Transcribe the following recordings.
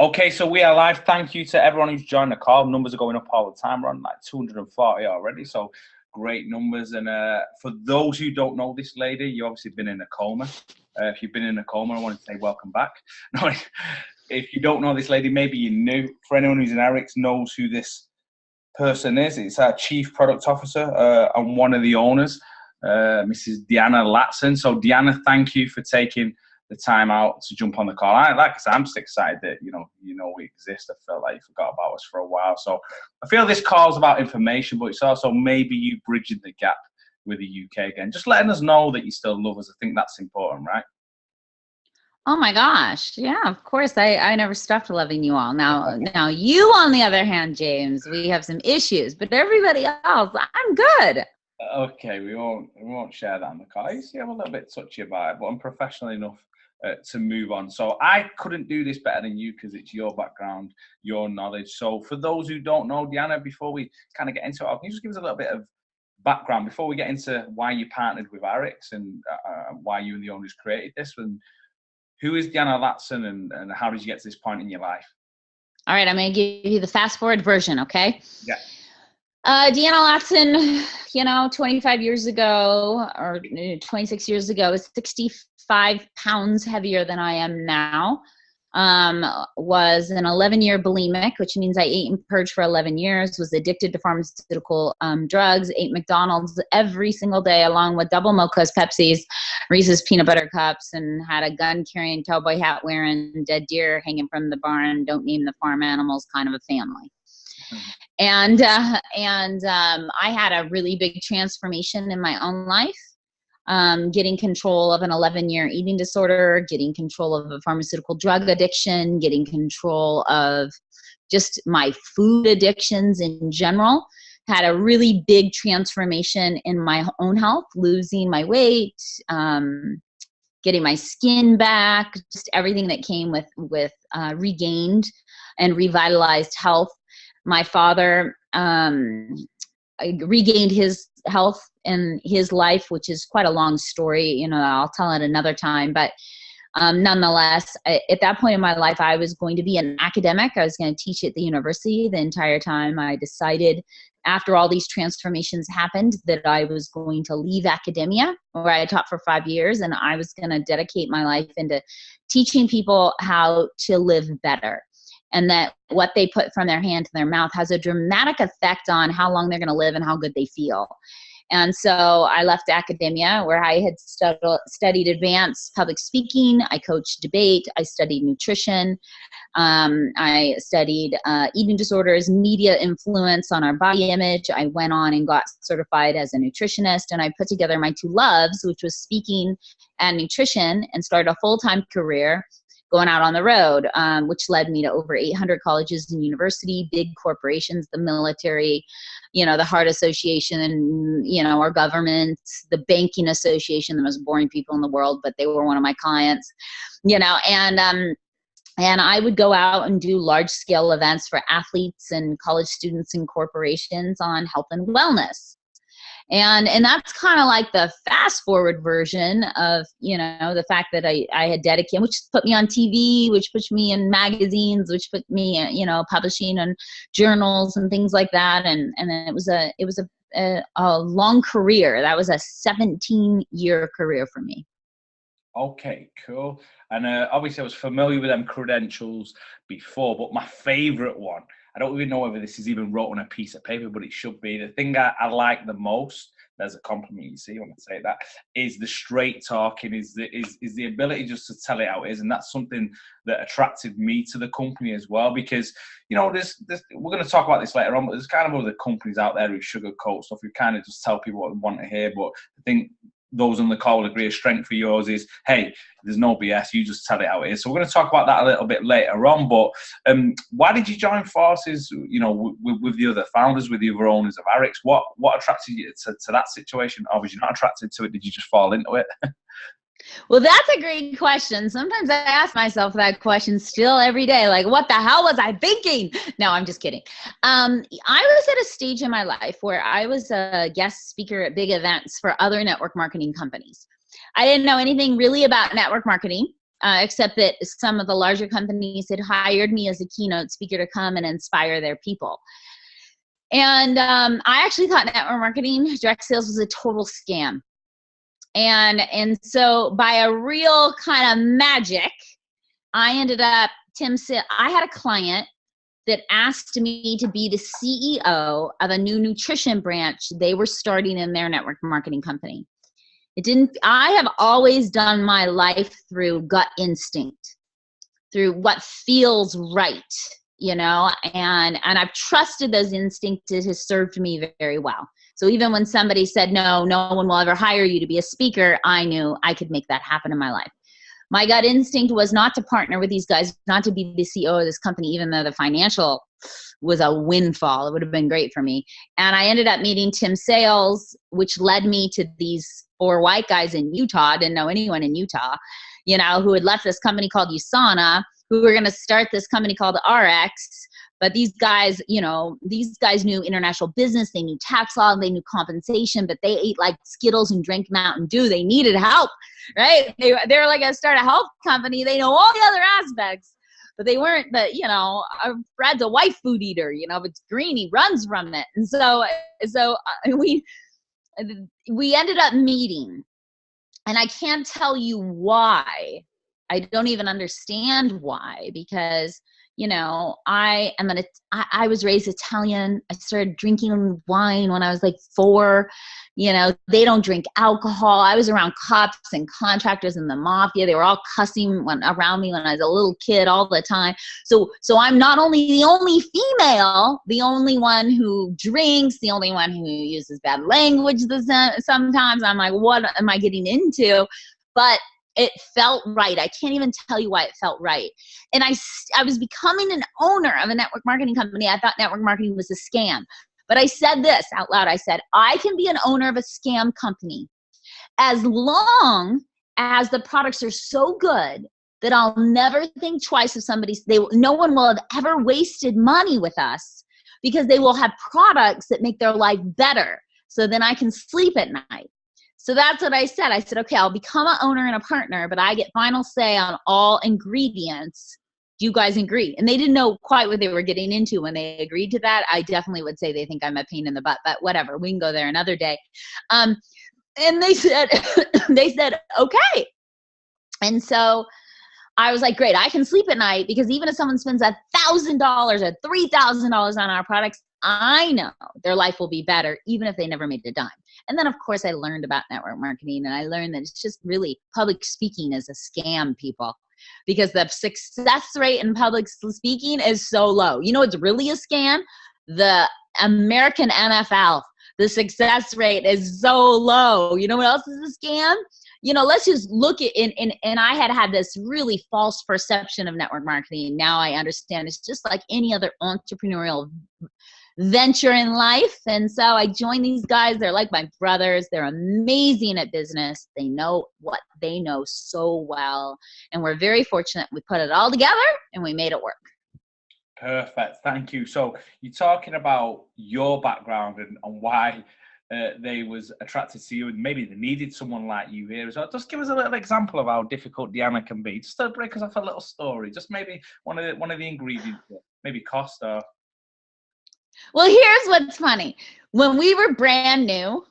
Okay, so we are live. Thank you to everyone who's joined the call. Numbers are going up all the time. We're on like 240 already, so great numbers. And for those who don't know this lady, you've obviously been in a coma. If you've been in a coma, I want to say welcome back. No, if you don't know this lady, maybe you knew. For anyone who's in Eric's knows who this person is. It's our Chief Product Officer and one of the owners, Mrs. Deanna Latson. So Deanna, thank you for taking the time out to jump on the call. Like I said, I'm just excited that you know we exist. I felt like you forgot about us for a while. So I feel this call's about information, but it's also maybe you bridging the gap with the UK again. Just letting us know that you still love us. I think that's important, right? Oh my gosh. Yeah, of course. I never stopped loving you all. Now you, on the other hand, James, we have some issues, but everybody else, I'm good. Okay, we won't share that on the call. You see, I'm a little bit touchy about it, but I'm professional enough to move on. So I couldn't do this better than you because it's your background, your knowledge. So for those who don't know, Deanna, before we kind of get into it, can you just give us a little bit of background before we get into why you partnered with Arix and why you and the owners created this? And who is Deanna Latson and how did you get to this point in your life? All right, I'm going to give you the fast forward version, okay? Yeah. Deanna Latson, 25 years ago or 26 years ago, was 65 pounds heavier than I am now. Was an 11-year bulimic, which means I ate and purged for 11 years, was addicted to pharmaceutical drugs, ate McDonald's every single day along with double mochas, Pepsis, Reese's peanut butter cups, and had a gun carrying, cowboy hat wearing, dead deer hanging from the barn, don't name the farm animals kind of a family. And I had a really big transformation in my own life. Getting control of an 11-year eating disorder, getting control of a pharmaceutical drug addiction, getting control of just my food addictions in general. Had a really big transformation in my own health, losing my weight, getting my skin back, just everything that came with regained and revitalized health. My father regained his health in his life, which is quite a long story. I'll tell it another time. But nonetheless, at that point in my life, I was going to be an academic. I was going to teach at the university the entire time. I decided after all these transformations happened that I was going to leave academia, where I taught for 5 years, and I was going to dedicate my life into teaching people how to live better. And that what they put from their hand to their mouth has a dramatic effect on how long they're going to live and how good they feel. And so I left academia, where I had studied advanced public speaking. I coached debate. I studied nutrition. I studied eating disorders, media influence on our body image. I went on and got certified as a nutritionist, and I put together my two loves, which was speaking and nutrition, and started a full-time career going out on the road, which led me to over 800 colleges and university, big corporations, the military, the Heart Association, and, our government, the Banking Association, the most boring people in the world, but they were one of my clients, and I would go out and do large scale events for athletes and college students and corporations on health and wellness. And that's kind of like the fast forward version of, the fact that I had dedicated, which put me on TV, which put me in magazines, which put me, publishing on journals and things like that. And then it was a long career. That was a 17-year career for me. Okay, cool. And obviously I was familiar with them credentials before, but my favorite one, I don't even know whether this is even wrote on a piece of paper, but it should be. The thing I like the most, there's a compliment, you see, when I say that, is the straight talking, is the ability just to tell it how it is. And that's something that attracted me to the company as well, because, there's we're going to talk about this later on, but there's kind of other companies out there who sugarcoat stuff, who kind of just tell people what they want to hear. But I think those on the call will agree a strength for yours is, hey, there's no BS, you just tell it how it is. So we're going to talk about that a little bit later on. But why did you join forces, with the other founders, with the other owners of Arix? What attracted you to that situation? Or was you not attracted to it? Did you just fall into it? Well, that's a great question. Sometimes I ask myself that question still every day. Like, what the hell was I thinking? No, I'm just kidding. I was at a stage in my life where I was a guest speaker at big events for other network marketing companies. I didn't know anything really about network marketing. except that some of the larger companies had hired me as a keynote speaker to come and inspire their people. And I actually thought network marketing, direct sales was a total scam. And so by a real kind of magic, I ended up, Tim said, I had a client that asked me to be the CEO of a new nutrition branch they were starting in their network marketing company. I have always done my life through gut instinct, through what feels right, you know, and I've trusted those instincts. It has served me very well. So even when somebody said, no one will ever hire you to be a speaker, I knew I could make that happen in my life. My gut instinct was not to partner with these guys, not to be the CEO of this company, even though the financial was a windfall. It would have been great for me. And I ended up meeting Tim Sales, which led me to these 4 white guys in Utah. Didn't know anyone in Utah, you know, who had left this company called USANA, who were going to start this company called RX. But these guys, you know, these guys knew international business, they knew tax law, they knew compensation, but they ate like Skittles and drank Mountain Dew. They needed help, right? They were like, I start a health company. They know all the other aspects, but they weren't, but you know, Brad's a white food eater, you know, if it's green, he runs from it. And so we ended up meeting, and I can't tell you why. I don't even understand why, because you know, I was raised Italian. I started drinking wine when I was like 4. You know, they don't drink alcohol. I was around cops and contractors and the mafia. They were all cussing around me when I was a little kid all the time. So I'm not only the only female, the only one who drinks, the only one who uses bad language sometimes. I'm like, what am I getting into? But it felt right. I can't even tell you why it felt right. And I was becoming an owner of a network marketing company. I thought network marketing was a scam. But I said this out loud. I said, I can be an owner of a scam company as long as the products are so good that I'll never think twice if no one will have ever wasted money with us, because they will have products that make their life better. So then I can sleep at night. So that's what I said. I said, okay, I'll become an owner and a partner, but I get final say on all ingredients. Do you guys agree? And they didn't know quite what they were getting into when they agreed to that. I definitely would say they think I'm a pain in the butt, but whatever. We can go there another day. And they said, okay. And so I was like, great, I can sleep at night, because even if someone spends $1,000 or $3,000 on our products, I know their life will be better, even if they never made a dime. And then, of course, I learned about network marketing, and I learned that it's just really, public speaking is a scam, people, because the success rate in public speaking is so low. You know what's really a scam? The American NFL. The success rate is so low. You know what else is a scam? You know, let's just look at, and I had this really false perception of network marketing. Now I understand it's just like any other entrepreneurial venture in life. And so I joined these guys. They're like my brothers. They're amazing at business. They know what they know so well. And we're very fortunate. We put it all together and we made it work. Perfect. Thank you. So you're talking about your background and why they was attracted to you, and maybe they needed someone like you here as well. Just give us a little example of how difficult Deanna can be. Just to break us off a little story. Just maybe one of the ingredients, maybe cost or. Well, here's what's funny. When we were brand new,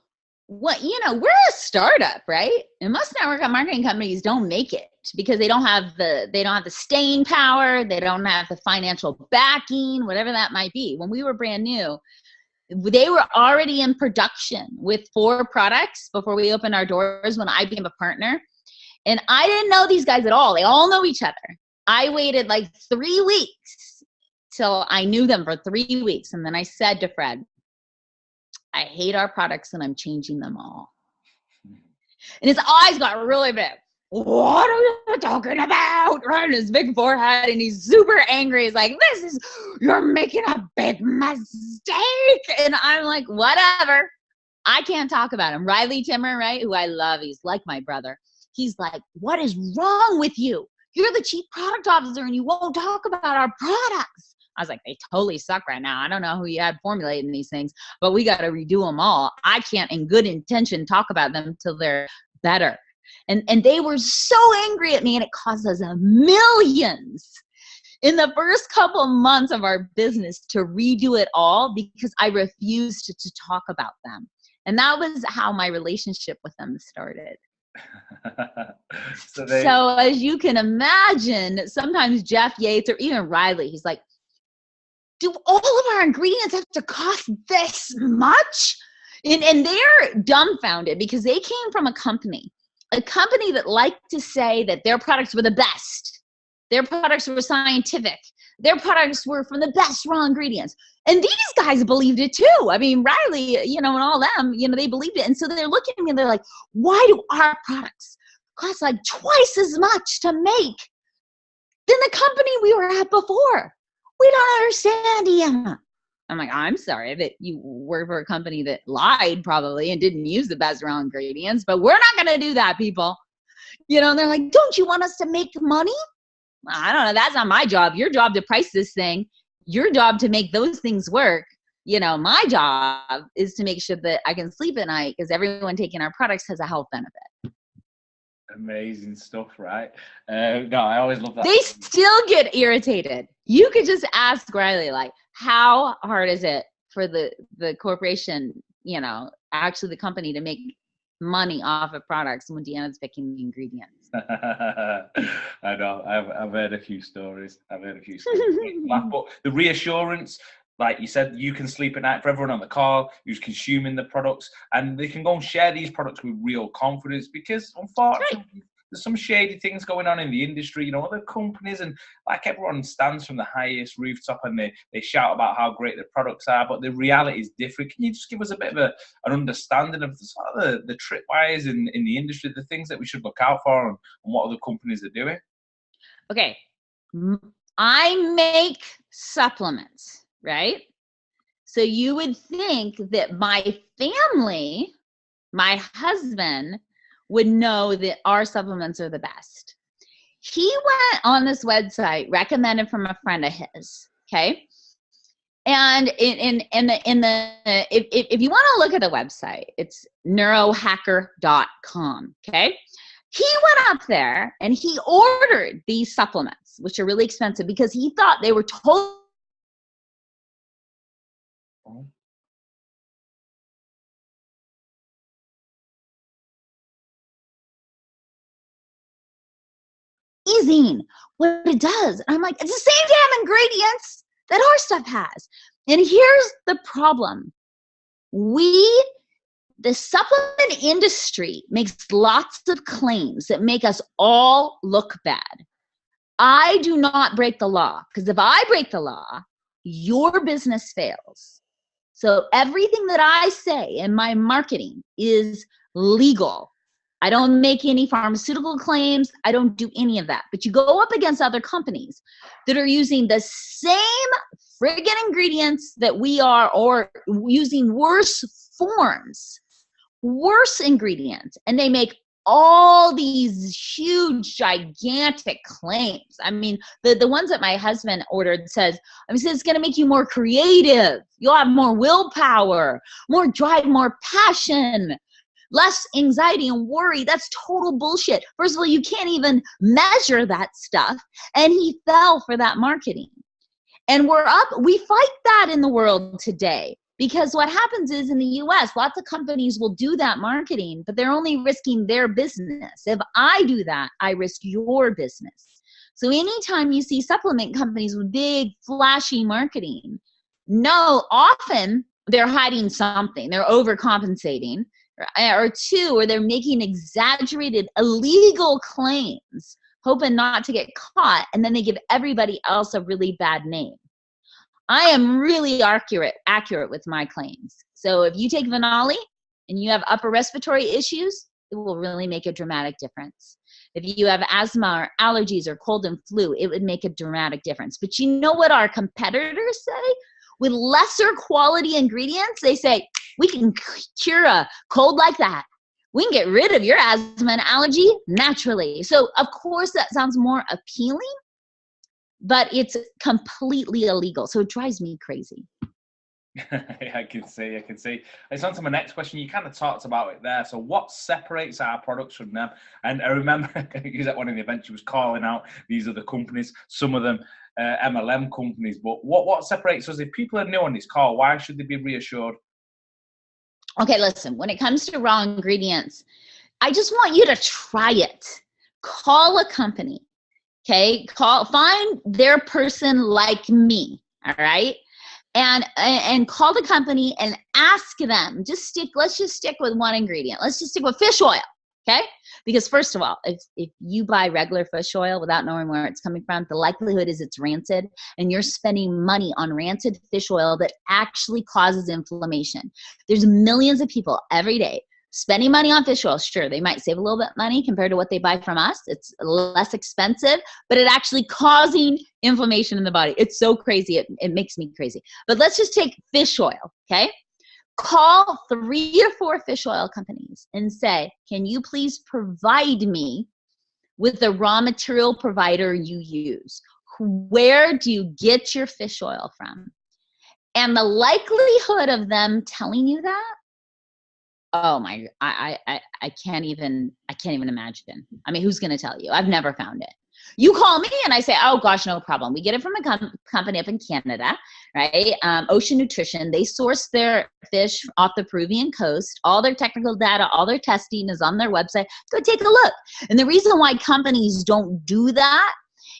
we're a startup, right? And most network marketing companies don't make it because they don't have the staying power, they don't have the financial backing, whatever that might be. When we were brand new, they were already in production with 4 products before we opened our doors when I became a partner. And I didn't know these guys at all. They all know each other. I waited like 3 weeks till I knew them for 3 weeks. And then I said to Fred, I hate our products and I'm changing them all. And his eyes got really big. What are you talking about? Right, his big forehead, and he's super angry. He's like, you're making a big mistake. And I'm like, whatever. I can't talk about him. Riley Timmer, right, who I love. He's like my brother. He's like, what is wrong with you? You're the chief product officer and you won't talk about our products. I was like, they totally suck right now. I don't know who you had formulating these things, but we got to redo them all. I can't in good intention talk about them till they're better. And they were so angry at me, and it cost us millions in the first couple months of our business to redo it all because I refused to talk about them. And that was how my relationship with them started. So as you can imagine, sometimes Jeff Yates or even Riley, he's like, do all of our ingredients have to cost this much? And they're dumbfounded because they came from a company that liked to say that their products were the best. Their products were scientific. Their products were from the best raw ingredients. And these guys believed it too. I mean, Riley, and all them, they believed it. And so they're looking at me and they're like, why do our products cost like twice as much to make than the company we were at before? We don't understand, Deanna. I'm like, I'm sorry that you work for a company that lied probably and didn't use the best raw ingredients, but we're not going to do that, people. And they're like, don't you want us to make money? I don't know. That's not my job. Your job to price this thing. Your job to make those things work. My job is to make sure that I can sleep at night because everyone taking our products has a health benefit. Amazing stuff, right? No, I always love that. They still get irritated. You could just ask Riley, like, how hard is it for the corporation, actually the company to make money off of products when Deanna's picking the ingredients? I know. I've heard a few stories. But the reassurance, like you said, you can sleep at night. For everyone on the call who's consuming the products, and they can go and share these products with real confidence, because unfortunately there's some shady things going on in the industry. Other companies, and like everyone stands from the highest rooftop and they shout about how great the products are, but the reality is different. Can you just give us a bit of an understanding of the tripwires in the industry, the things that we should look out for, and what other companies are doing? Okay. I make supplements, right? So you would think that my family, my husband, would know that our supplements are the best. He went on this website recommended from a friend of his, okay? And if you want to look at the website, it's neurohacker.com, okay? He went up there and he ordered these supplements, which are really expensive, because he thought they were totally amazing what it does. And I'm like, it's the same damn ingredients that our stuff has. And here's the problem. The supplement industry makes lots of claims that make us all look bad. I do not break the law, because if I break the law, your business fails. So everything that I say in my marketing is legal. I don't make any pharmaceutical claims. I don't do any of that. But you go up against other companies that are using the same friggin' ingredients that we are, or using worse forms, worse ingredients, and they make all these huge, gigantic claims. I mean, the ones that my husband ordered says it's going to make you more creative. You'll have more willpower, more drive, more passion, less anxiety and worry. That's total bullshit. First of all, you can't even measure that stuff. And he fell for that marketing. And we fight that in the world today. Because what happens is, in the US, lots of companies will do that marketing, but they're only risking their business. If I do that, I risk your business. So anytime you see supplement companies with big, flashy marketing, often they're hiding something. They're overcompensating. Or two, or they're making exaggerated, illegal claims, hoping not to get caught, and then they give everybody else a really bad name. I am really accurate with my claims. So if you take Venali and you have upper respiratory issues, it will really make a dramatic difference. If you have asthma or allergies or cold and flu, it would make a dramatic difference. But you know what our competitors say? With lesser quality ingredients, they say, we can cure a cold like that. We can get rid of your asthma and allergy naturally. So of course that sounds more appealing, but it's completely illegal. So it drives me crazy. I can see. It's on to my next question. You kind of talked about it there. So what separates our products from them? And I remember you was at one of the events, you was calling out these other companies, some of them MLM companies. But what separates us? If people are new on this call, why should they be reassured? Okay, listen, when it comes to raw ingredients, I just want you to try it. Call a company, okay? Find their person like me, all right? And call the company and ask them. Let's just stick with one ingredient. Let's just stick with fish oil, okay? Because first of all, if you buy regular fish oil without knowing where it's coming from, the likelihood is it's rancid, and you're spending money on rancid fish oil that actually causes inflammation. There's millions of people every day spending money on fish oil. Sure, they might save a little bit of money compared to what they buy from us. It's less expensive, but it actually causing inflammation in the body. It's so crazy. It makes me crazy. But let's just take fish oil, okay? Call 3 or 4 fish oil companies and say, can you please provide me with the raw material provider you use? Where do you get your fish oil from? And the likelihood of them telling you that, oh my, I can't even imagine. I mean, who's going to tell you? I've never found it. You call me and I say, oh gosh, no problem. We get it from a company up in Canada, right? Ocean Nutrition. They source their fish off the Peruvian coast. All their technical data, all their testing is on their website. Go take a look. And the reason why companies don't do that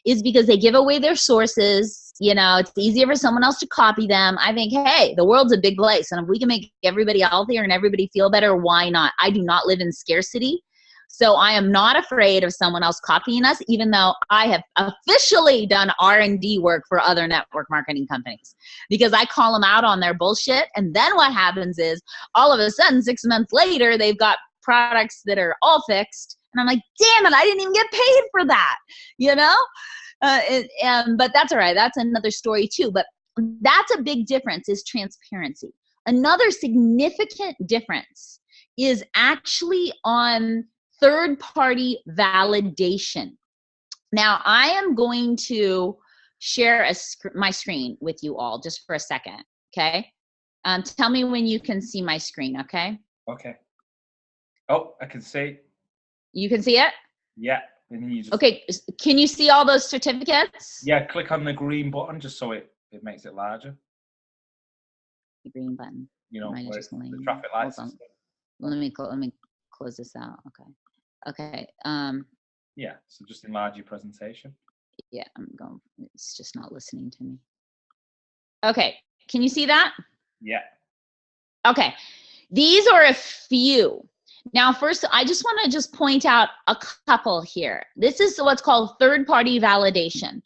is because they give away their sources. You know, it's easier for someone else to copy them. I think, hey, the world's a big place, and if we can make everybody healthier and everybody feel better, why not? I do not live in scarcity, so I am not afraid of someone else copying us, even though I have officially done R&D work for other network marketing companies, because I call them out on their bullshit, and then what happens is all of a sudden 6 months later they've got products that are all fixed, and I'm like, damn it, I didn't even get paid for that, you know? But that's all right. That's another story too. But that's a big difference, is transparency. Another significant difference is actually on third-party validation. Now, I am going to share my screen with you all just for a second, okay? Tell me when you can see my screen, okay? Okay. Oh, I can see. You can see it? Yeah. Okay, can you see all those certificates? Yeah, click on the green button just so it makes it larger. The green button. You know, where the traffic lights. Let me close this out. Okay. Yeah, so just enlarge your presentation. Yeah, it's just not listening to me. Okay, can you see that? Yeah. Okay, these are a few. Now, first, I just want to point out a couple here. This is what's called third-party validation.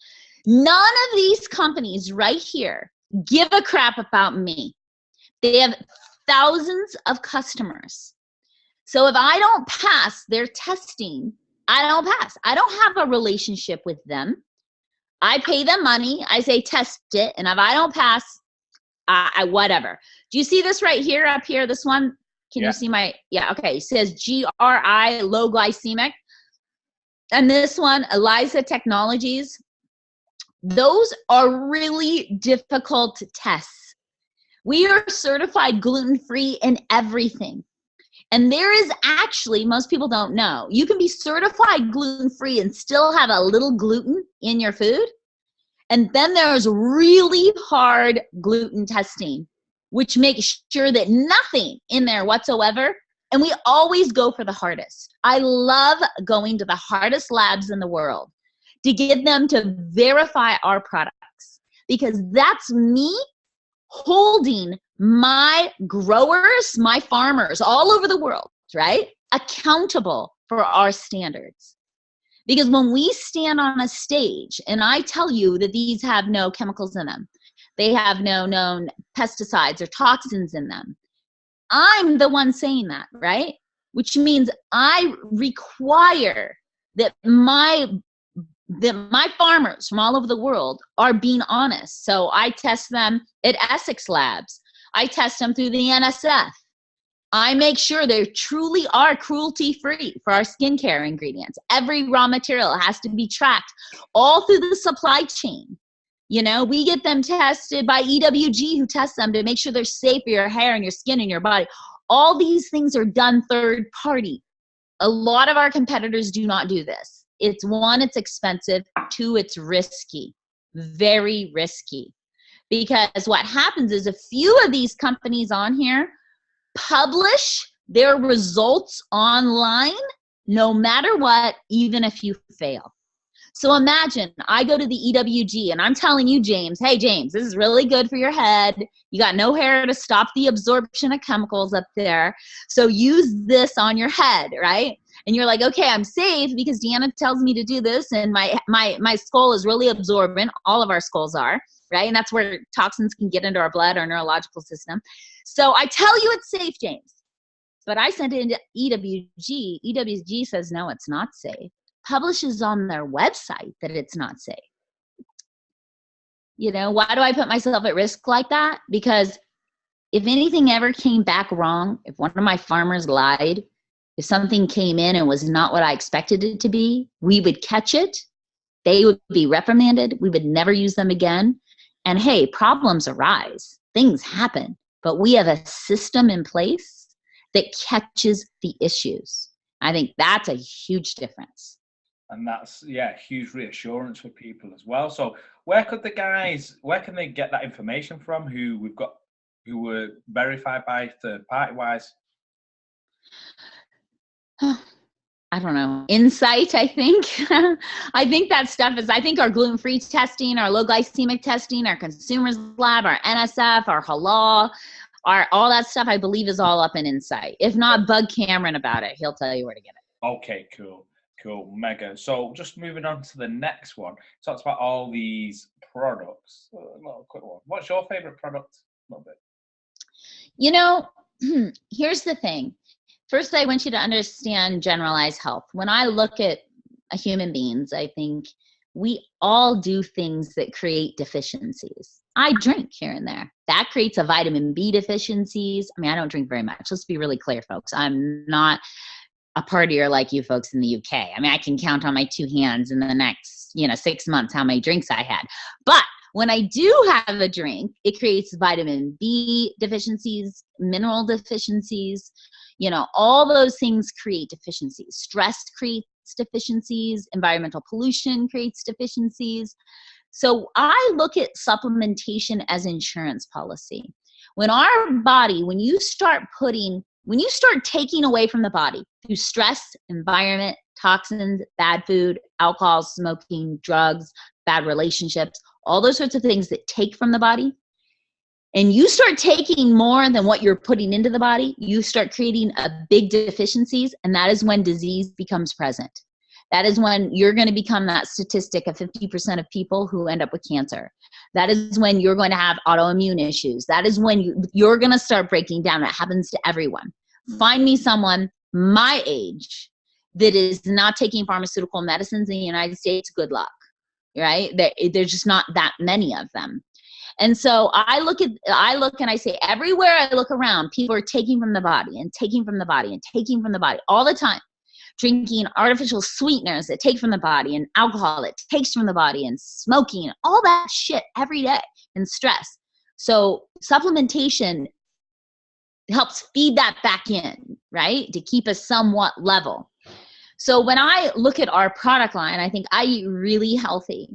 None of these companies right here give a crap about me. They have thousands of customers. So if I don't pass their testing, I don't pass. I don't have a relationship with them. I pay them money. I say, test it. And if I don't pass, whatever. Do you see this right here, up here, this one? Can you see my, okay, it says GRI, low glycemic. And this one, ELISA Technologies. Those are really difficult tests. We are certified gluten-free in everything. And there is actually, most people don't know, you can be certified gluten-free and still have a little gluten in your food. And then there's really hard gluten testing, which makes sure that nothing in there whatsoever. And we always go for the hardest. I love going to the hardest labs in the world to get them to verify our products, because that's me holding my growers, my farmers all over the world, right, accountable for our standards. Because when we stand on a stage and I tell you that these have no chemicals in them, they have no known pesticides or toxins in them, I'm the one saying that, right? Which means I require that my farmers from all over the world are being honest. So I test them at Essex Labs. I test them through the NSF. I make sure they truly are cruelty-free for our skincare ingredients. Every raw material has to be tracked all through the supply chain. You know, we get them tested by EWG, who tests them to make sure they're safe for your hair and your skin and your body. All these things are done third party. A lot of our competitors do not do this. It's one, it's expensive. Two, it's risky, very risky. Because what happens is a few of these companies on here publish their results online no matter what, even if you fail. So imagine I go to the EWG and I'm telling you, James, hey, James, this is really good for your head. You got no hair to stop the absorption of chemicals up there. So use this on your head, right? And you're like, okay, I'm safe because Deanna tells me to do this, and my skull is really absorbent. All of our skulls are, right? And that's where toxins can get into our blood, our neurological system. So I tell you it's safe, James. But I sent it into EWG. EWG says, no, it's not safe. Publishes on their website that it's not safe. You know, why do I put myself at risk like that? Because if anything ever came back wrong, if one of my farmers lied, if something came in and was not what I expected it to be, we would catch it. They would be reprimanded. We would never use them again. And hey, problems arise. Things happen. But we have a system in place that catches the issues. I think that's a huge difference. And that's, yeah, huge reassurance for people as well. So where can they get that information from who were verified by third party wise? I don't know. Insight, I think. I think that stuff is, I think our gluten-free testing, our low glycemic testing, our consumers lab, our NSF, our halal, all that stuff, I believe is all up in Insight. If not, bug Cameron about it. He'll tell you where to get it. Okay, cool. Cool, mega. So just moving on to the next one. Talks about all these products. A little quick one. What's your favorite product? A little bit. You know, here's the thing. First, I want you to understand generalized health. When I look at human beings, I think we all do things that create deficiencies. I drink here and there. That creates a vitamin B deficiencies. I mean, I don't drink very much. Let's be really clear, folks. I'm not a partier like you folks in the UK. I mean, I can count on my two hands in the next, 6 months how many drinks I had. But when I do have a drink, it creates vitamin B deficiencies, mineral deficiencies, all those things create deficiencies. Stress creates deficiencies, environmental pollution creates deficiencies. So I look at supplementation as insurance policy. When you start taking away from the body through stress, environment, toxins, bad food, alcohol, smoking, drugs, bad relationships, all those sorts of things that take from the body, and you start taking more than what you're putting into the body, you start creating a big deficiencies, and that is when disease becomes present. That is when you're going to become that statistic of 50% of people who end up with cancer. That is when you're going to have autoimmune issues. That is when you're going to start breaking down. It happens to everyone. Find me someone my age that is not taking pharmaceutical medicines in the United States, good luck, right? There's just not that many of them. And so I look and I say, everywhere I look around, people are taking from the body and taking from the body and taking from the body all the time. Drinking artificial sweeteners that take from the body, and alcohol that takes from the body, and smoking, all that shit every day, and stress. So supplementation helps feed that back in, right? To keep us somewhat level. So when I look at our product line, I think I eat really healthy.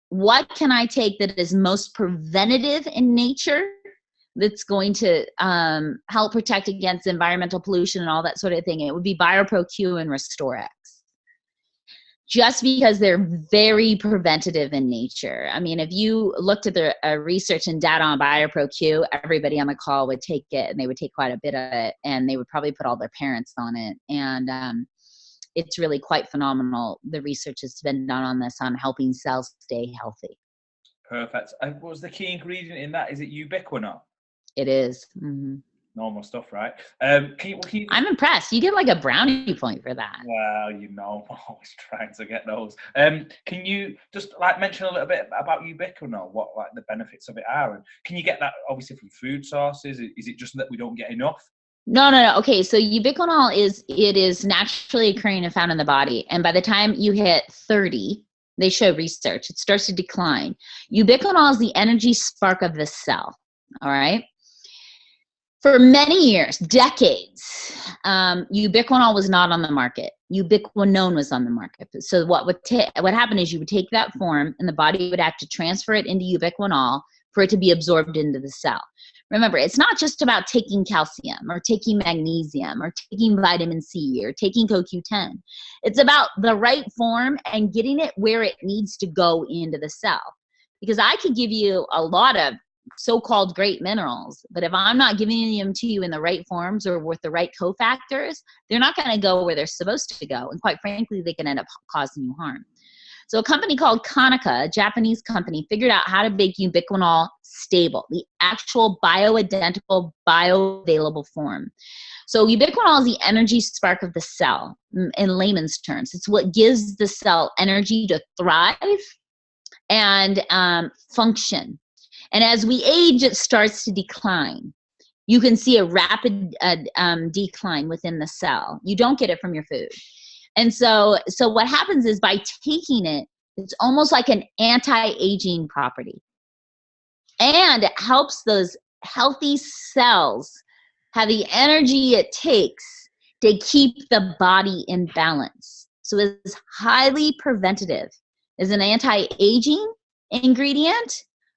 What can I take that is most preventative in nature, that's going to help protect against environmental pollution and all that sort of thing? It would be BioPro-Q and RestoreX. Just because they're very preventative in nature. I mean, if you looked at the research and data on BioPro-Q, everybody on the call would take it, and they would take quite a bit of it, and they would probably put all their parents on it. And it's really quite phenomenal. The research has been done on this, on helping cells stay healthy. Perfect. And what was the key ingredient in that? Is it ubiquinol? It is. Mm-hmm. Normal stuff, right? Can you I'm impressed. You get like a brownie point for that. Well, I'm always trying to get those. Can you just mention a little bit about ubiquinol, what the benefits of it are? And can you get that obviously from food sources? Is it just that we don't get enough? No. Okay, so ubiquinol is naturally occurring and found in the body. And by the time you hit 30, They show research. It starts to decline. Ubiquinol is the energy spark of the cell. All right. For many years, decades, ubiquinol was not on the market. Ubiquinone was on the market. So what happened is you would take that form and the body would have to transfer it into ubiquinol for it to be absorbed into the cell. Remember, it's not just about taking calcium or taking magnesium or taking vitamin C or taking CoQ10. It's about the right form and getting it where it needs to go into the cell. Because I could give you a lot of so-called great minerals, but if I'm not giving them to you in the right forms or with the right cofactors, they're not going to go where they're supposed to go. And quite frankly, they can end up causing you harm. So a company called Konica, a Japanese company, figured out how to make ubiquinol stable, the actual bioidentical, bioavailable form. So ubiquinol is the energy spark of the cell in layman's terms. It's what gives the cell energy to thrive and function. And as we age, it starts to decline. You can see a rapid decline within the cell. You don't get it from your food. And so what happens is by taking it, it's almost like an anti-aging property. And it helps those healthy cells have the energy it takes to keep the body in balance. So it's highly preventative. It's an anti-aging ingredient,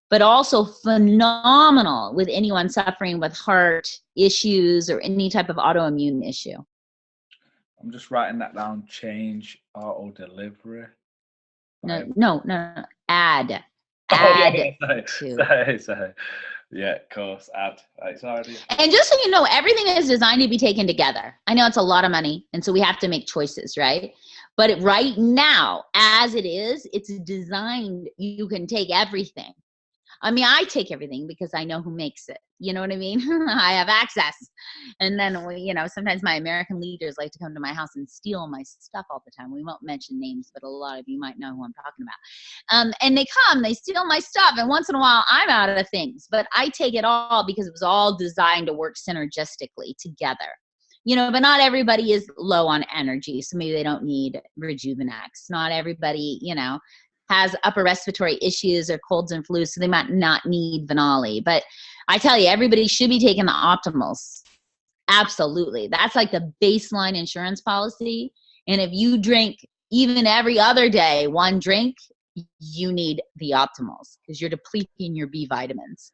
but also phenomenal with anyone suffering with heart issues or any type of autoimmune issue. I'm just writing that down. Change auto delivery. No. Add. Sorry. Yeah, of course. Add. Sorry. And just so you know, everything is designed to be taken together. I know it's a lot of money, and so we have to make choices, right? But right now, as it is, it's designed, you can take everything. I mean, I take everything because I know who makes it. You know what I mean? I have access. And then, sometimes my American leaders like to come to my house and steal my stuff all the time. We won't mention names, but a lot of you might know who I'm talking about. And they steal my stuff. And once in a while, I'm out of things. But I take it all because it was all designed to work synergistically together. But not everybody is low on energy. So maybe they don't need Rejuvenex. Not everybody, has upper respiratory issues or colds and flus, so they might not need Venali. But I tell you, everybody should be taking the optimals. Absolutely. That's like the baseline insurance policy. And if you drink even every other day one drink, you need the optimals because you're depleting your B vitamins.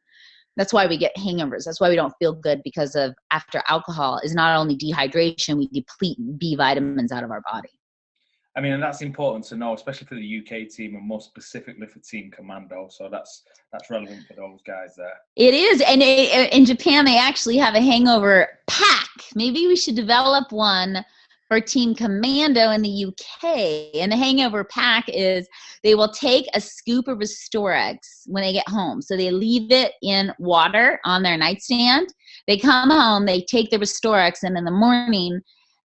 That's why we get hangovers. That's why we don't feel good, because of after alcohol is not only dehydration, we deplete B vitamins out of our body. I mean, and that's important to know, especially for the UK team and more specifically for Team Commando. So that's relevant for those guys there. It is. And in Japan, they actually have a hangover pack. Maybe we should develop one for Team Commando in the UK. And the hangover pack is they will take a scoop of Restorex when they get home. So they leave it in water on their nightstand. They come home, they take the Restorex, and in the morning,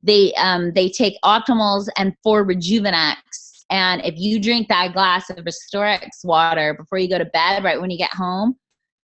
they take Optimals and 4 Rejuvenex. And if you drink that glass of Restorex water before you go to bed, right when you get home,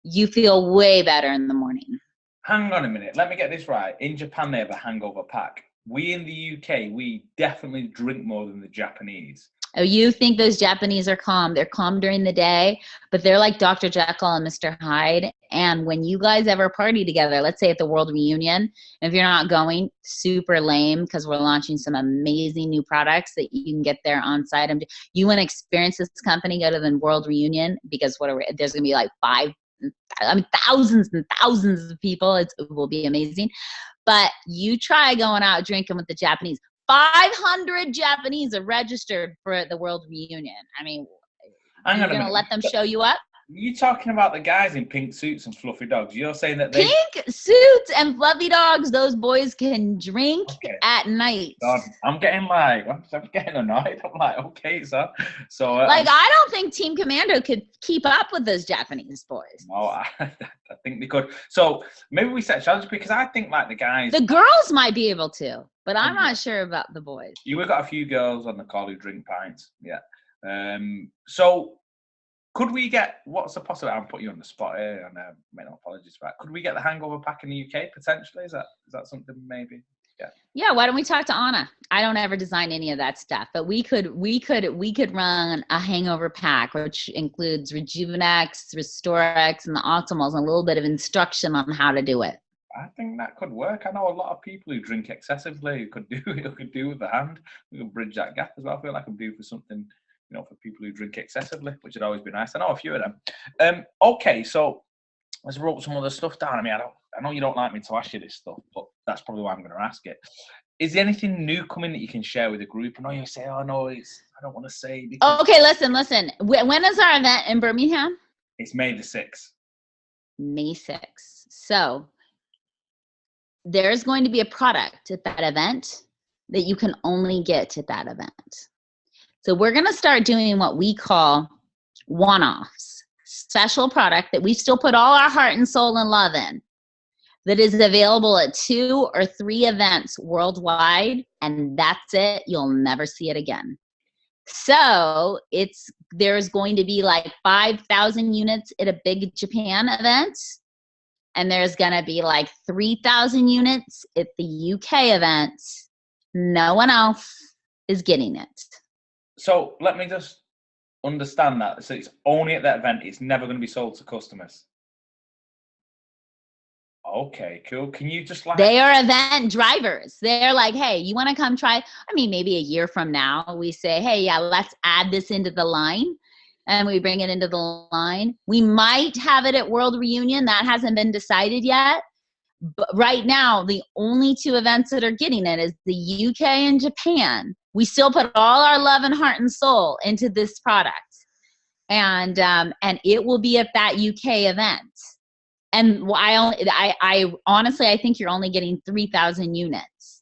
you feel way better in the morning. Hang on a minute. Let me get this right. In Japan, they have a hangover pack. We in the UK, we definitely drink more than the Japanese. Oh, you think those Japanese are calm. They're calm during the day, but they're like Dr. Jekyll and Mr. Hyde. And when you guys ever party together, let's say at the World Reunion, if you're not going, super lame, because we're launching some amazing new products that you can get there on site. And you want to experience this company, go to the World Reunion, because there's going to be like thousands and thousands of people. It will be amazing. But you try going out drinking with the Japanese. 500 Japanese are registered for the World Reunion. I mean, you're going to let them show you up? You're talking about the guys in pink suits and fluffy dogs. You're saying that pink suits and fluffy dogs, those boys can drink at night. God, I'm getting annoyed. I'm like, okay, so I don't think Team Commando could keep up with those Japanese boys. No, I think they could. So maybe we set challenges, because I think like the guys, the girls might be able to, but I'm not sure about the boys. We've got a few girls on the call who drink pints. Yeah. So could we get, what's the possibility? I'm putting you on the spot here, and make no apologies for that. Could we get the hangover pack in the UK potentially? Is that something maybe? Yeah, why don't we talk to Anna? I don't ever design any of that stuff, but we could run a hangover pack, which includes Rejuvenex, Restorex, and the Optimals, and a little bit of instruction on how to do it. I think that could work. I know a lot of people who drink excessively who could do with the hand. We could bridge that gap as well. I feel like I could do for something, for people who drink excessively, which would always be nice. I know a few of them. Okay, so let's wrote some other stuff down. I mean, I know you don't like me to ask you this stuff, but that's probably why I'm going to ask it. Is there anything new coming that you can share with the group? I know you say, "Oh no, I don't want to say." Okay, listen. When is our event in Birmingham? It's May the 6th. May 6th. So there's going to be a product at that event that you can only get at that event. So we're going to start doing what we call one-offs, special product that we still put all our heart and soul and love in, that is available at 2 or 3 events worldwide, and that's it. You'll never see it again. So there's going to be like 5,000 units at a big Japan event, and there's going to be like 3,000 units at the UK event. No one else is getting it. So let me just understand that. So it's only at that event. It's never going to be sold to customers. Okay, cool. Can you just They are event drivers. They're like, hey, you want to come try? I mean, maybe a year from now, we say, hey, yeah, let's add this into the line. And we bring it into the line. We might have it at World Reunion. That hasn't been decided yet. But right now, the only 2 events that are getting it is the UK and Japan. We still put all our love and heart and soul into this product. And it will be at that UK event. And I honestly, I think you're only getting 3,000 units.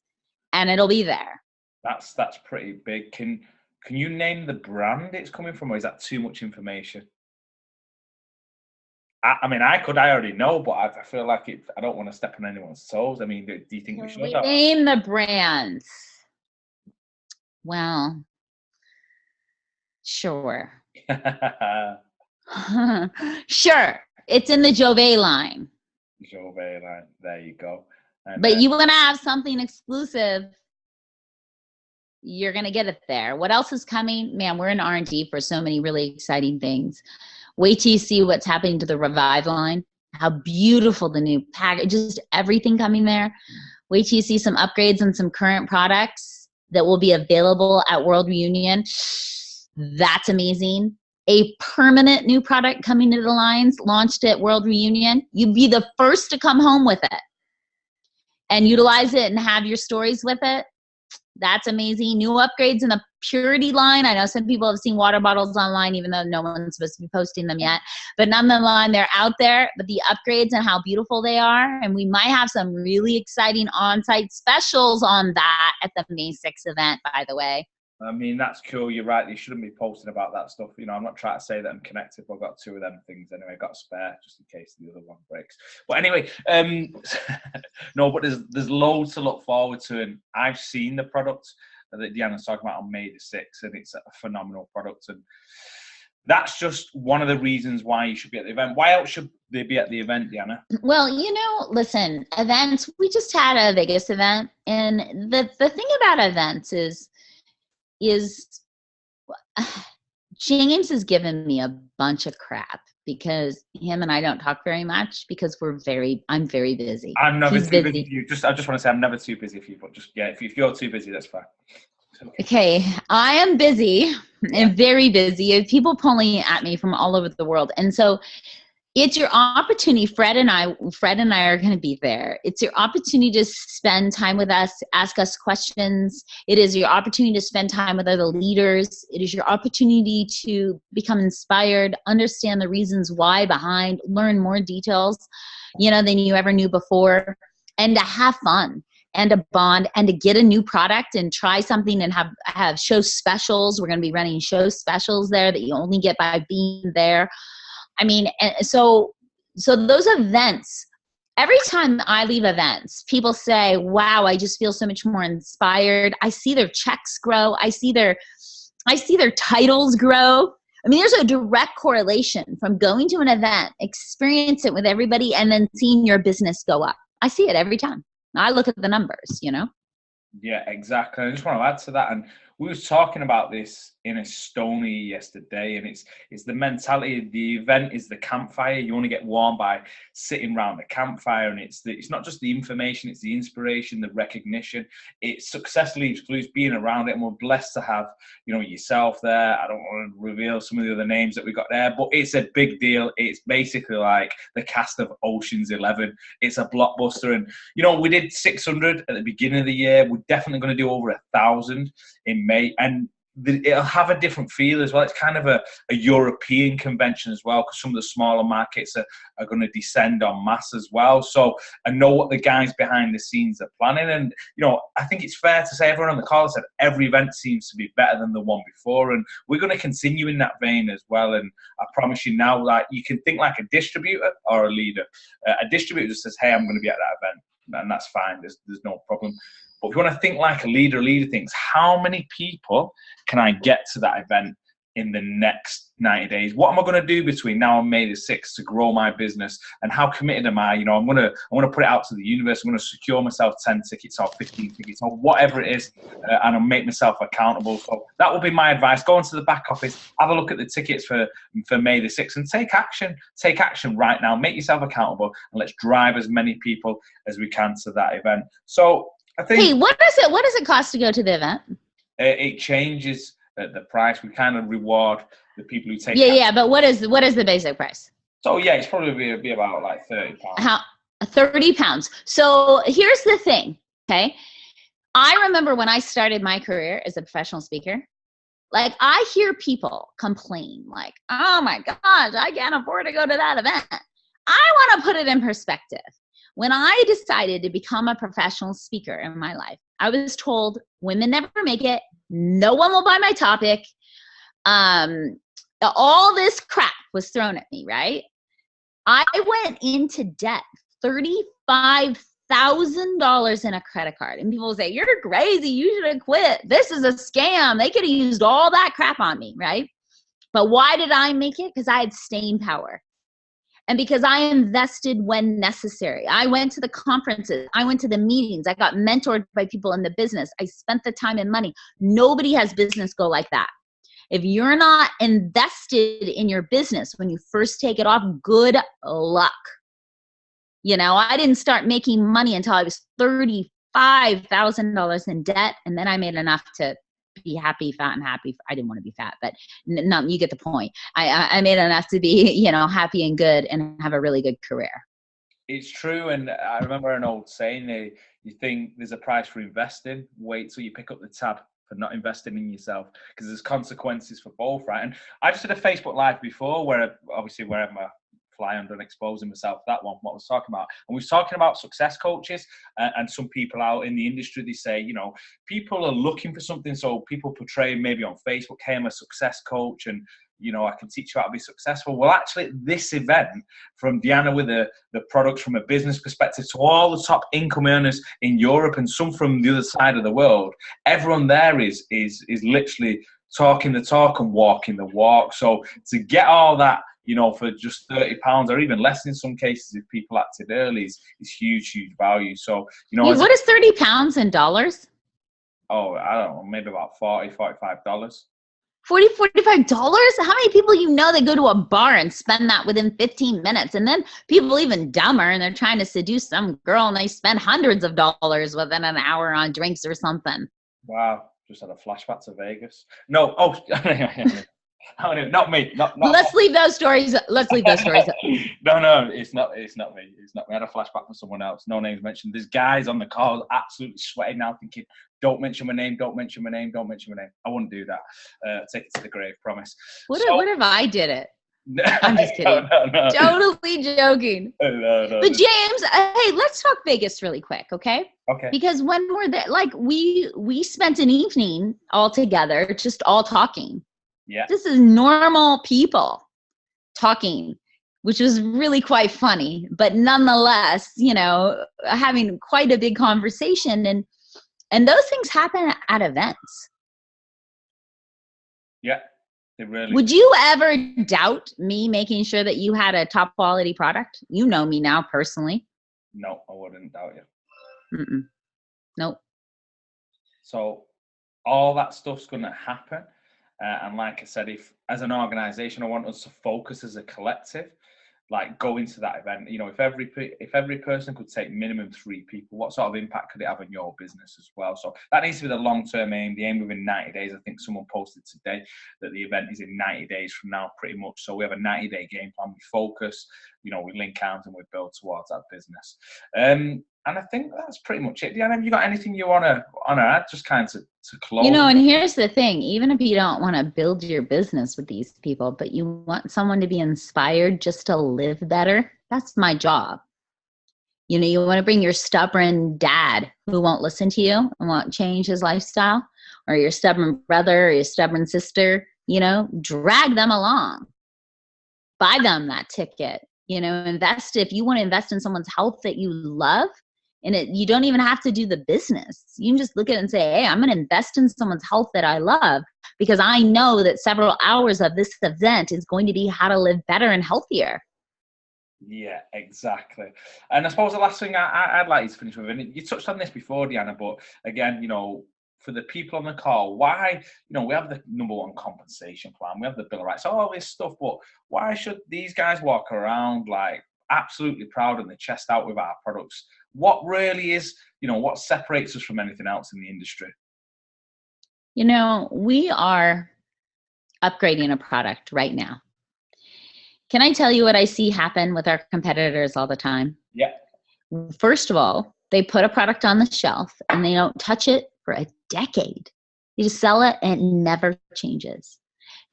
And it'll be there. That's pretty big. Can you name the brand it's coming from, or is that too much information? I mean, I already know, but I feel like I don't want to step on anyone's toes. I mean, do you think we should name the brands? Well, sure. Sure. It's in the Jove line. Jove line. There you go. And, but you want to have something exclusive, you're going to get it there. What else is coming? Man, we're in R&D for so many really exciting things. Wait till you see what's happening to the Revive line. How beautiful the new package, just everything coming there. Wait till you see some upgrades and some current products that will be available at World Reunion. That's amazing. A permanent new product coming to the lines, launched at World Reunion. You'd be the first to come home with it and utilize it and have your stories with it. That's amazing. New upgrades in the Purity line. I know some people have seen water bottles online, even though no one's supposed to be posting them yet. But nonetheless, they're out there. But the upgrades and how beautiful they are. And we might have some really exciting on-site specials on that at the May 6th event, by the way. I mean, that's cool. You're right. You shouldn't be posting about that stuff. I'm not trying to say that I'm connected, but I've got 2 of them things anyway. I've got a spare just in case the other one breaks. But anyway, no, but there's loads to look forward to. And I've seen the product that Deanna's talking about on May the 6th, and it's a phenomenal product. And that's just one of the reasons why you should be at the event. Why else should they be at the event, Deanna? Well, listen, events, we just had a Vegas event. And the thing about events is James has given me a bunch of crap because him and I don't talk very much because I'm very busy. I'm never too busy for you. I just want to say I'm never too busy for you, but if you're too busy, that's fine. Okay, I am busy and very busy. People pulling at me from all over the world. And so it's your opportunity. Fred and I are going to be there. It's your opportunity to spend time with us, ask us questions. It is your opportunity to spend time with other leaders. It is your opportunity to become inspired, understand the reasons why behind, learn more details, than you ever knew before, and to have fun and to bond and to get a new product and try something and have show specials. We're going to be running show specials there that you only get by being there. I mean, so those events, every time I leave events, people say, wow, I just feel so much more inspired. I see their checks grow. I see their titles grow. I mean, there's a direct correlation from going to an event, experience it with everybody, and then seeing your business go up. I see it every time. I look at the numbers, Yeah, exactly. I just want to add to that, and we was talking about this in Estonia yesterday, and it's the mentality. The event is the campfire. You only get warm by sitting around the campfire, and it's not just the information, it's the inspiration, the recognition. It's success leaves clues being around it, and we're blessed to have yourself there. I don't want to reveal some of the other names that we got there, but it's a big deal. It's basically like the cast of Ocean's 11. It's a blockbuster, and we did 600 at the beginning of the year. We're definitely going to do over 1,000 in May, and it'll have a different feel as well. It's kind of a European convention as well, because some of the smaller markets are going to descend en masse as well. So I know what the guys behind the scenes are planning, and I think it's fair to say everyone on the call said every event seems to be better than the one before, and we're going to continue in that vein as well. And I promise you now, like, you can think like a distributor or a leader. A distributor just says, "Hey, I'm going to be at that event," and that's fine. There's no problem. But if you want to think like a leader thinks, how many people can I get to that event in the next 90 days? What am I going to do between now and May the 6th to grow my business? And how committed am I? I'm going to put it out to the universe. I'm going to secure myself 10 tickets or 15 tickets or whatever it is, and I'll make myself accountable. So that will be my advice. Go into the back office, have a look at the tickets for May the 6th, and take action. Take action right now. Make yourself accountable, and let's drive as many people as we can to that event. So I think, hey, what does it cost to go to the event? It changes the price. We kind of reward the people who take. Yeah, but what is the basic price? So yeah, it's probably be about like £30. £30. So here's the thing, okay? I remember when I started my career as a professional speaker, like, I hear people complain like, "Oh my gosh, I can't afford to go to that event." I want to put it in perspective. When I decided to become a professional speaker in my life, I was told women never make it. No one will buy my topic. All this crap was thrown at me, right? I went into debt, $35,000 in a credit card. And people say, "You're crazy. You should have quit. This is a scam. They could have used all that crap on me," right? But why did I make it? Because I had staying power. And because I invested when necessary. I went to the conferences. I went to the meetings. I got mentored by people in the business. I spent the time and money. Nobody has business go like that. If you're not invested in your business when you first take it off, good luck. I didn't start making money until I was $35,000 in debt. And then I made enough to be happy, fat, and happy. I didn't want to be fat, but no, you get the point. I made enough to be, happy and good and have a really good career. It's true. And I remember an old saying, you think there's a price for investing, wait till you pick up the tab for not investing in yourself, because there's consequences for both, right? And I just did a Facebook Live before where obviously wherever my fly under and exposing myself, that one, what I was talking about. And we was talking about success coaches, and some people out in the industry, they say, people are looking for something. So people portray maybe on Facebook, "Hey, I'm a success coach, and I can teach you how to be successful." Well, actually, this event, from Deanna with the products from a business perspective to all the top income earners in Europe and some from the other side of the world, everyone there is literally talking the talk and walking the walk. So to get all that, for just £30 or even less in some cases, if people acted early, is huge value. So, what is £30 in dollars? Oh, I don't know, maybe about $40, $45. $45? How many people that go to a bar and spend that within 15 minutes? And then people even dumber, and they're trying to seduce some girl, and they spend hundreds of dollars within an hour on drinks or something. Wow. Just had a flashback to Vegas. No. Oh, not me. Not Let's leave those stories. No, it's not me. I had a flashback from someone else. No names mentioned. There's guys on the call absolutely sweating now, thinking, "Don't mention my name. Don't mention my name. Don't mention my name." I wouldn't do that. Take it to the grave, promise. What if I did it? I'm just kidding. No. Totally joking. No. But James, hey, let's talk Vegas really quick, okay? Okay. Because when we're there, like we spent an evening all together, just all talking. Yeah. This is normal people talking, which was really quite funny, but nonetheless, having quite a big conversation, and those things happen at events. Yeah. Really. Would you ever doubt me making sure that you had a top quality product? You know me now personally. No, I wouldn't doubt you. Nope. So all that stuff's going to happen. And like I said, if as an organization, I want us to focus as a collective, like go into that event. You know, if every person could take minimum 3 people, what sort of impact could it have on your business as well? So that needs to be the long-term aim. The aim within 90 days. I think someone posted today that the event is in 90 days from now, pretty much. So we have a 90-day game plan. We focus, you know, we link arms and we build towards that business. And I think that's pretty much it. Deanna, have you got anything you want to add? Just kind of to close. You know, and here's the thing. Even if you don't want to build your business with these people, but you want someone to be inspired just to live better, that's my job. You know, you want to bring your stubborn dad who won't listen to you and won't change his lifestyle, or your stubborn brother or your stubborn sister, you know, drag them along. Buy them that ticket. You know, invest. If you want to invest in someone's health that you love, and you don't even have to do the business. You can just look at it and say, hey, I'm going to invest in someone's health that I love because I know that several hours of this event is going to be how to live better and healthier. Yeah, exactly. And I suppose the last thing I'd like you to finish with, and you touched on this before, Deanna, but again, you know, for the people on the call, why, you know, we have the #1 compensation plan, we have the Bill of Rights, all this stuff, but why should these guys walk around like absolutely proud and their chest out with our products? What really is, you know, what separates us from anything else in the industry? You know, we are upgrading a product right now. Can I tell you what I see happen with our competitors all the time? Yeah. First of all, they put a product on the shelf and they don't touch it for a decade. You just sell it and it never changes.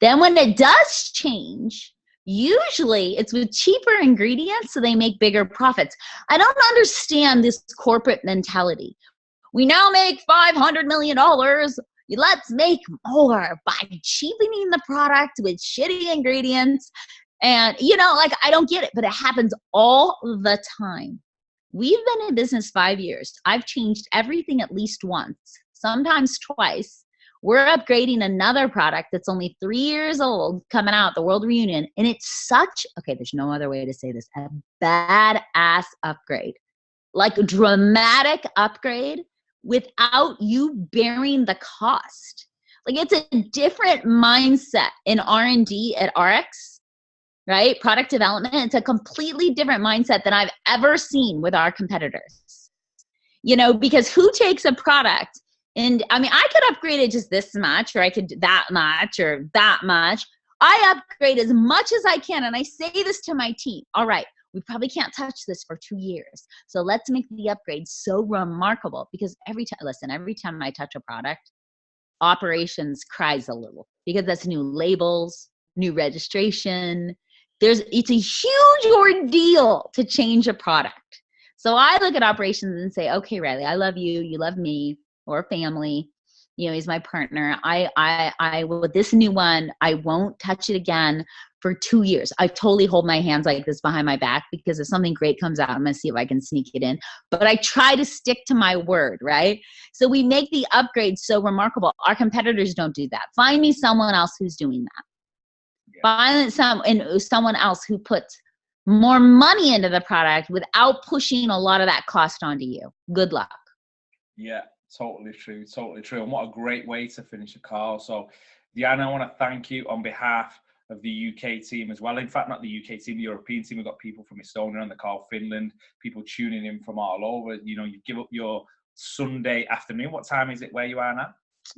Then when it does change, usually it's with cheaper ingredients, so they make bigger profits. I don't understand this corporate mentality. We now make $500 million. Let's make more by cheapening the product with shitty ingredients. And, you know, like, I don't get it, but it happens all the time. We've been in business 5 years. I've changed everything at least once, sometimes twice. We're upgrading another product that's only 3 years old coming out, the World Reunion. And it's such, okay, there's no other way to say this, a badass upgrade. Like a dramatic upgrade without you bearing the cost. Like it's a different mindset in R&D at RX, right? Product development. It's a completely different mindset than I've ever seen with our competitors. You know, because who takes a product? And I mean, I could upgrade it just this much, or I could that much, or that much. I upgrade as much as I can. And I say this to my team. All right, we probably can't touch this for 2 years. So let's make the upgrade so remarkable, because every time I touch a product, operations cries a little, because that's new labels, new registration. It's a huge ordeal to change a product. So I look at operations and say, okay, Riley, I love you. You love me. Or family, you know, he's my partner. I with this new one, I won't touch it again for 2 years. I totally hold my hands like this behind my back, because if something great comes out, I'm going to see if I can sneak it in. But I try to stick to my word, right? So we make the upgrade so remarkable. Our competitors don't do that. Find me someone else who's doing that. Yeah. Find someone else who puts more money into the product without pushing a lot of that cost onto you. Good luck. Yeah. Totally true, totally true. And what a great way to finish a call. So, Deanna, I want to thank you on behalf of the UK team as well. In fact, not the UK team, the European team. We've got people from Estonia on the call, Finland, people tuning in from all over. You know, you give up your Sunday afternoon. What time is it where you are now?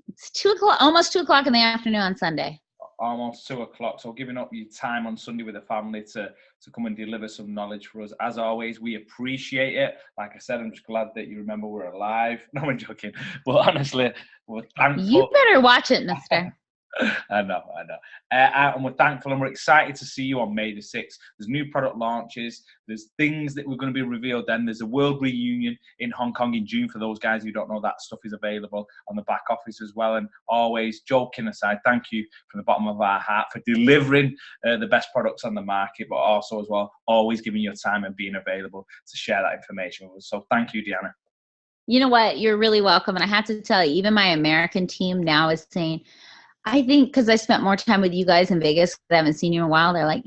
It's 2 o'clock, almost 2 o'clock in the afternoon on Sunday. Almost 2 o'clock. So giving up your time on Sunday with the family to come and deliver some knowledge for us. As always, we appreciate it. Like I said, I'm just glad that you remember we're alive. No, I'm joking. But honestly, we're thankful. You better watch it, mister. I know. And we're thankful and we're excited to see you on May the 6th. There's new product launches. There's things that we're going to be revealed then. There's a World Reunion in Hong Kong in June. For those guys who don't know, that stuff is available on the back office as well. And always, joking aside, thank you from the bottom of our heart for delivering the best products on the market, but also as well, always giving your time and being available to share that information with us. So thank you, Deanna. You know what? You're really welcome. And I have to tell you, even my American team now is saying, I think because I spent more time with you guys in Vegas, I haven't seen you in a while. They're like,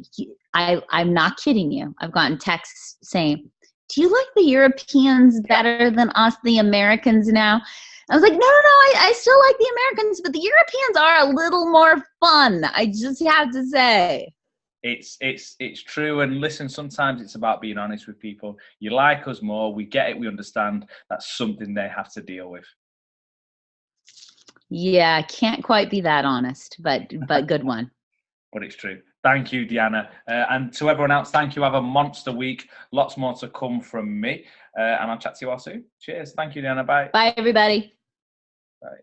I'm not kidding you. I've gotten texts saying, do you like the Europeans better than us, the Americans now? I was like, no, I still like the Americans, but the Europeans are a little more fun. I just have to say. It's true. And listen, sometimes it's about being honest with people. You like us more. We get it. We understand. That's something they have to deal with. Yeah, can't quite be that honest, but good one. But it's true. Thank you, Deanna. And to everyone else, thank you. Have a monster week. Lots more to come from me. And I'll chat to you all soon. Cheers. Thank you, Deanna. Bye. Bye, everybody. Bye.